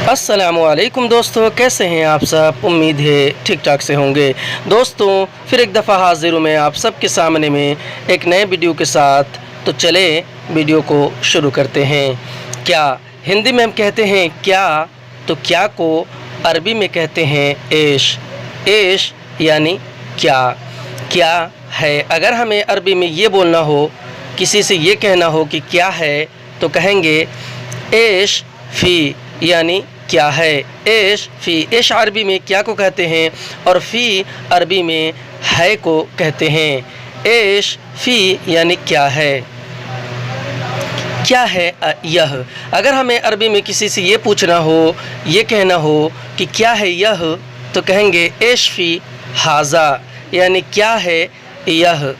अस्सलामुअलैकुम दोस्तों, कैसे हैं आप सब। उम्मीद है ठीक ठाक से होंगे। दोस्तों फिर एक दफ़ा हाजिर हूँ मैं आप सब के सामने में एक नए वीडियो के साथ। तो चले वीडियो को शुरू करते हैं। क्या हिंदी में हम कहते हैं क्या, तो क्या को अरबी में कहते हैं ऐश। ऐश यानी क्या है। अगर हमें अरबी में ये बोलना हो, किसी से ये कहना हो कि क्या है, तो कहेंगे ऐश फ़ी, यानी क्या है। ऐश फ़ी, ऐश अरबी में क्या को कहते हैं और फ़ी अरबी में है को कहते हैं। ऐश फ़ी यानी क्या है। क्या है यह। अगर हमें अरबी में किसी से ये पूछना हो, ये कहना हो कि क्या है यह, तो कहेंगे ऐश फ़ी हाज़ा, यानी क्या है यह।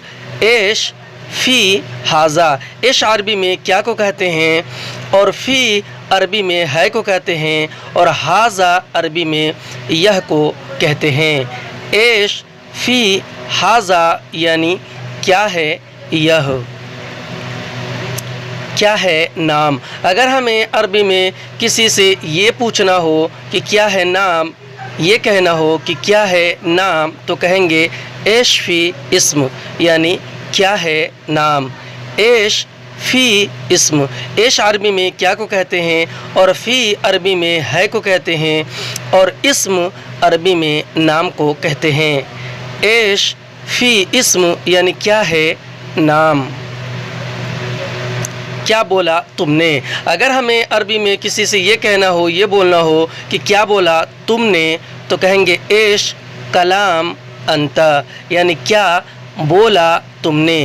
ऐश फ़ी हाज़ा, ऐश अरबी में क्या को कहते हैं और फ़ी अरबी में है को कहते हैं और हाज़ा अरबी में यह को कहते हैं। ऐश फ़ी हाज़ा यानी क्या है यह। क्या है नाम। अगर हमें अरबी में किसी से ये पूछना हो कि क्या है नाम, ये कहना हो कि क्या है नाम, तो कहेंगे ऐश फ़ी इस्म, यानी क्या है नाम। ऐश फ़ी इस्म, ऐश अरबी में क्या को कहते हैं और फ़ी अरबी में है को कहते हैं और इस्म अरबी में नाम को कहते हैं। ऐश फ़ी इस्म यानी क्या है नाम। क्या बोला तुमने। अगर हमें अरबी में किसी से ये कहना हो, ये बोलना हो कि क्या बोला तुमने, तो कहेंगे ऐश कलाम अंता, यानी क्या बोला तुमने।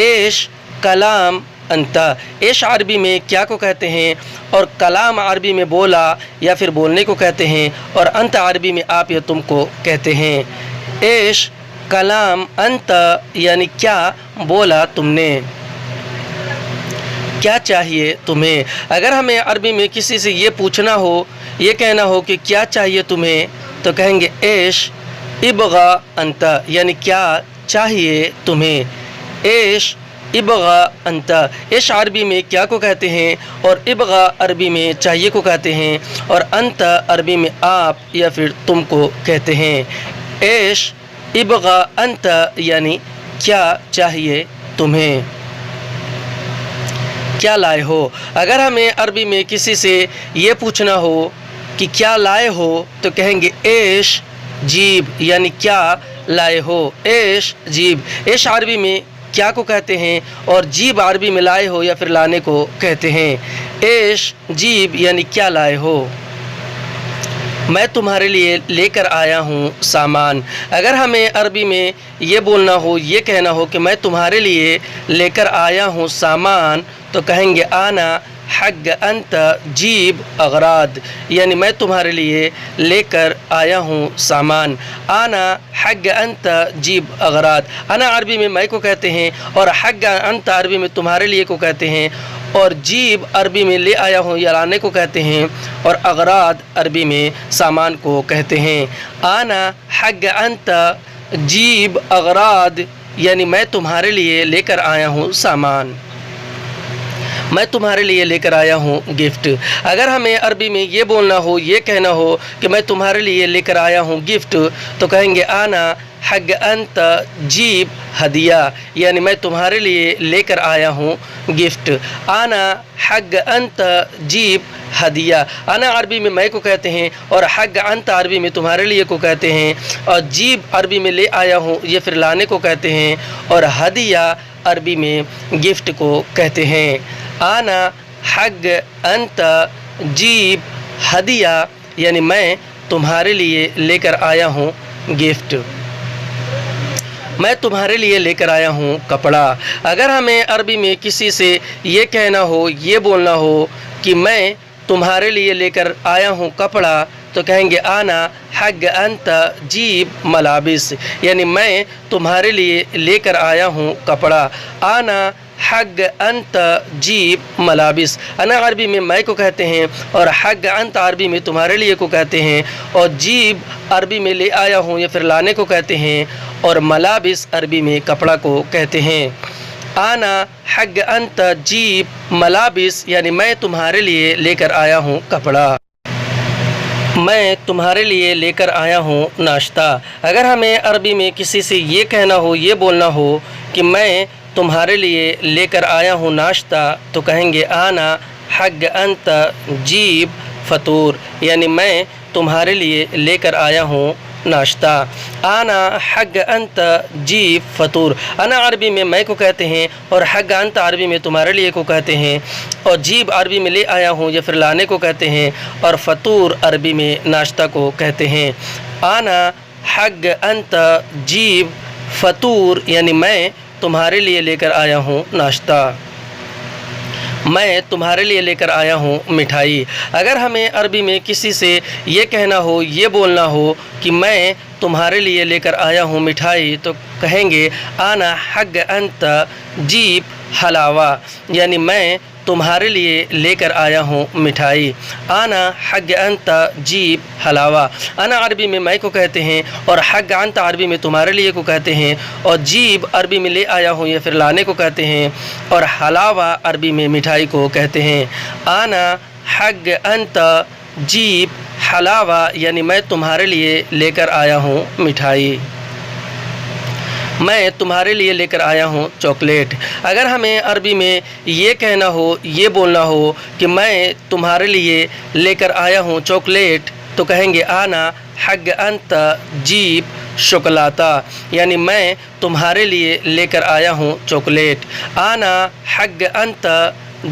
ऐश कलाम अंता, ऐश अरबी में क्या को कहते हैं और कलाम अरबी में बोला या फिर बोलने को कहते हैं और अंत अरबी में आप या तुम को कहते हैं। ऐश कलाम अंता यानी क्या बोला तुमने। क्या चाहिए तुम्हें। अगर हमें अरबी में किसी से ये पूछना हो, ये कहना हो कि क्या चाहिए तुम्हें, तो कहेंगे ऐश इबगा अंता, यानी क्या चाहिए तुम्हें। ऐश इबगा अंता, ऐश अरबी में क्या को कहते हैं और इबगा अरबी में चाहिए को कहते हैं और अंता अरबी में आप या फिर तुम को कहते हैं। ऐश इबगा अंता यानी क्या चाहिए तुम्हें। क्या लाए हो। अगर हमें अरबी में किसी से ये पूछना हो कि क्या लाए हो, तो कहेंगे ऐश जीब, यानी क्या लाए हो। ऐश जीब, ऐश अरबी में क्या को कहते हैं और जीब अरबी में लाए हो या फिर लाने को कहते हैं। ऐश जीब यानी क्या लाए हो। मैं तुम्हारे लिए लेकर आया हूँ सामान। अगर हमें अरबी में ये बोलना हो, ये कहना हो कि मैं तुम्हारे लिए लेकर आया हूँ सामान, तो कहेंगे आना हग अंत जीब अगराद, यानी मैं तुम्हारे लिए लेकर आया हूँ सामान। आना हग अंत जीब अगराद, आना अरबी में मैं को कहते हैं और हग अंत अरबी में तुम्हारे लिए को कहते हैं और जीब अरबी में ले आया हूँ या लाने को कहते हैं और अगराद अरबी में सामान को कहते हैं। आना हग अंत जीब अगराद, यानी मैं तुम्हारे लिए लेकर आया हूँ सामान। मैं तुम्हारे लिए लेकर आया हूँ गिफ्ट। अगर हमें अरबी में ये बोलना हो, ये कहना हो कि मैं तुम्हारे लिए लेकर आया हूँ गिफ्ट, तो कहेंगे आना हग अंत जीब हदिया, यानी मैं तुम्हारे लिए लेकर आया हूँ गिफ्ट। आना हग अंत जीब हदिया, आना अरबी में मैं को कहते हैं और हग अंत अरबी में तुम्हारे लिए को कहते हैं और जीब अरबी में ले आया हूँ या फिर लाने को कहते हैं और हदिया अरबी में गिफ्ट को कहते हैं। आना हग अंत जीब हदिया, यानी मैं तुम्हारे लिए लेकर आया हूँ गिफ्ट। मैं तुम्हारे लिए लेकर आया हूँ कपड़ा। अगर हमें अरबी में किसी से ये कहना हो, ये बोलना हो कि मैं तुम्हारे लिए लेकर आया हूँ कपड़ा, तो कहेंगे आना हग अंत जीब मलाबिस, यानी मैं तुम्हारे लिए लेकर आया हूँ कपड़ा। आना हग अंत जीब मलाबिस, अना अरबी में मैं को कहते हैं और हग अंत अरबी में तुम्हारे लिए को कहते हैं और जीब अरबी में ले आया हूँ या फिर लाने को कहते हैं और मलाबिस अरबी में कपड़ा को कहते हैं। आना हग अंत जीब मलाबिस, यानी मैं तुम्हारे लिए लेकर आया हूँ कपड़ा। میں تمہارے لیے لے کر آیا ہوں ناشتہ۔ اگر ہمیں عربی میں کسی سے یہ کہنا ہو، یہ بولنا ہو کہ میں تمہارے لیے لے کر آیا ہوں ناشتہ، تو کہیں گے آنا حق انت جیب فطور، یعنی میں تمہارے لیے لے کر آیا ہوں ناشتہ۔ آنا حق انت جیب فطور، انا عربی میں کو کہتے ہیں، اور حق انت عربی میں تمہارے لیے کو کہتے ہیں، اور جیب عربی میں لے آیا ہوں یا پھر لانے کو کہتے ہیں، اور فطور عربی میں ناشتہ کو کہتے ہیں۔ آنا حق انت جیب فطور، یعنی میں تمہارے لیے لے کر آیا ہوں ناشتہ، میں تمہارے لیے لے کر آیا ہوں مٹھائی۔ اگر ہمیں عربی میں کسی سے یہ کہنا ہو، یہ بولنا ہو کہ میں تمہارے لیے لے کر آیا ہوں مٹھائی، تو کہیں گے آنا حق انت جیب حلاوہ، یعنی میں تمہارے لیے لے کر آیا ہوں مٹھائی۔ آنا حق انت جیب حلاوہ، انا عربی میں کو کہتے ہیں، اور حق انت عربی میں تمہارے لیے کو کہتے ہیں، اور جیب عربی میں لے آیا ہوں یا پھر لانے کو کہتے ہیں، اور حلاوہ عربی میں مٹھائی کو کہتے ہیں۔ آنا حق انت جیب حلاوہ، یعنی میں تمہارے لیے لے کر آیا ہوں مٹھائی، میں تمہارے لیے لے کر آیا ہوں چاکلیٹ۔ اگر ہمیں عربی میں یہ کہنا ہو، یہ بولنا ہو کہ میں تمہارے لیے لے کر آیا ہوں چاکلیٹ، تو کہیں گے آنا حق انت جیب شوکولاتہ، یعنی میں تمہارے لیے لے کر آیا ہوں چاکلیٹ۔ آنا حق انت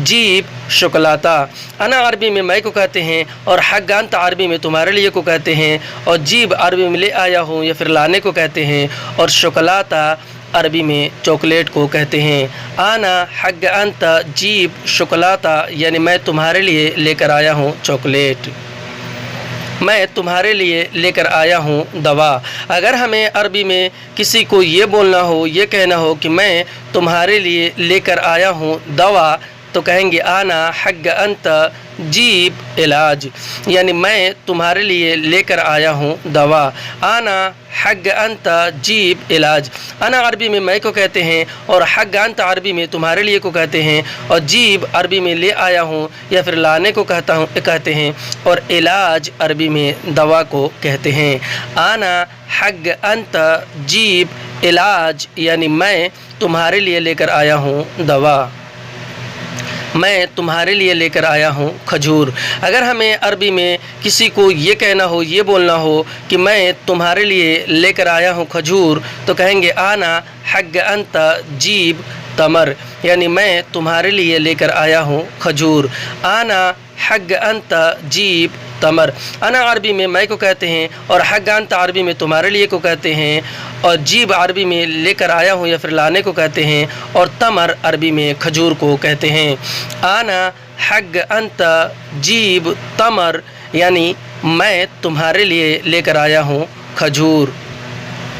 جیب شوکولاتہ، انا عربی میں کو کہتے ہیں، اور حق انت عربی میں تمہارے لیے کو کہتے ہیں، اور جیب عربی میں لے آیا ہوں یا پھر لانے کو کہتے ہیں، اور شوکولاتہ عربی میں چاکلیٹ کو کہتے ہیں۔ آنا حق انت جیب شوکولاتہ، یعنی میں تمہارے لیے لے کر آیا ہوں چاکلیٹ، میں تمہارے لیے لے کر آیا ہوں دوا۔ اگر ہمیں عربی میں کسی کو یہ بولنا ہو، یہ کہنا ہو کہ میں تمہارے لیے لے کر آیا ہوں دوا، تو کہیں گے آنا حق انت جیب علاج، یعنی میں تمہارے لیے لے کر آیا ہوں دوا۔ آنا حق انت جیب علاج، انا عربی میں کو کہتے ہیں، اور حق انت عربی میں تمہارے لیے کو کہتے ہیں، اور جیب عربی میں لے آیا ہوں یا پھر لانے کو کہتے ہیں، اور علاج عربی میں دوا کو کہتے ہیں۔ آنا حق انت جیب علاج، یعنی میں تمہارے لیے لے کر آیا ہوں دوا، میں تمہارے لیے لے کر آیا ہوں کھجور۔ اگر ہمیں عربی میں کسی کو یہ کہنا ہو، یہ بولنا ہو کہ میں تمہارے لیے لے کر آیا ہوں کھجور، تو کہیں گے آنا حق انت جیب تمر، یعنی میں تمہارے لیے لے کر آیا ہوں کھجور۔ آنا حق انت جیب تمر، انا عربی میں کو کہتے ہیں، اور حق انت عربی میں تمہارے لیے کو کہتے ہیں، اور جیب عربی میں لے کر آیا ہوں یا پھر لانے کو کہتے ہیں، اور تمر عربی میں کھجور کو کہتے ہیں۔ آنا حق انت جیب تمر، یعنی میں تمہارے لیے لے کر آیا ہوں کھجور۔